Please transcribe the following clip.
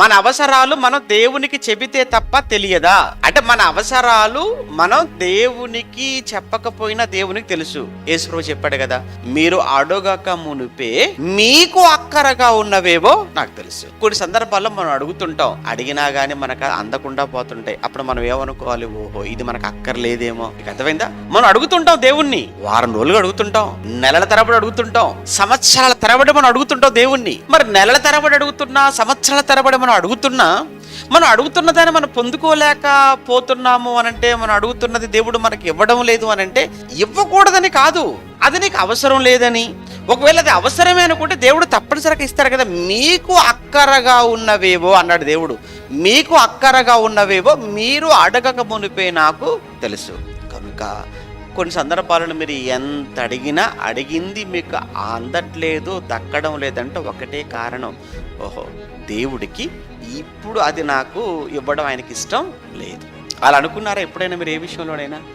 మన అవసరాలు మనం దేవునికి చెబితే తప్ప తెలియదా? అంటే మన అవసరాలు మనం దేవునికి చెప్పకపోయినా దేవునికి తెలుసు. యేసుప్రభు చెప్పాడు కదా, మీరు అడగక మునిపే మీకు అక్కరగా ఉన్నవేవో నాకు తెలుసు. కొన్ని సందర్భాల్లో మనం అడుగుతుంటాం, అడిగినా గానీ మనకు అందకుండా పోతుంటాయి. అప్పుడు మనం ఏమనుకోవాలి, ఓహో ఇది మనకు అక్కర్లేదేమో. అర్థమైందా? మనం అడుగుతుంటాం దేవుణ్ణి, వారం రోజులు అడుగుతుంటాం, నెలల తరబడి అడుగుతుంటాం, సంవత్సరాల తరబడి మనం అడుగుతుంటాం దేవుణ్ణి. మరి నెలల తరబడి అడుగుతున్నా, సంవత్సరాల తరబడి మనం అడుగుతున్న దాన్ని మనం పొందుకోలేకపోతున్నాము అనంటే, మనం అడుగుతున్నది దేవుడు మనకి ఇవ్వడం లేదు అనంటే, ఇవ్వకూడదని కాదు, అది నీకు అవసరం లేదని. ఒకవేళ అది అవసరమే అనుకుంటే దేవుడు తప్పనిసరిగా ఇస్తాడు కదా. మీకు అక్కరగా ఉన్నవేవో అన్నాడు దేవుడు, మీకు అక్కరగా ఉన్నవేవో మీరు అడగక మునిపే నాకు తెలుసు. కనుక కొన్ని సందర్భాలను మీరు ఎంత అడిగినా అడిగింది మీకు అందట్లేదు, దక్కడం లేదంటే ఒకటే కారణం, ఓహో దేవుడికి ఇప్పుడు అది నాకు ఇవ్వడం ఆయనకి ఇష్టం లేదు. అలా అనుకున్నారా ఎప్పుడైనా మీరు ఏ విషయంలోనైనా?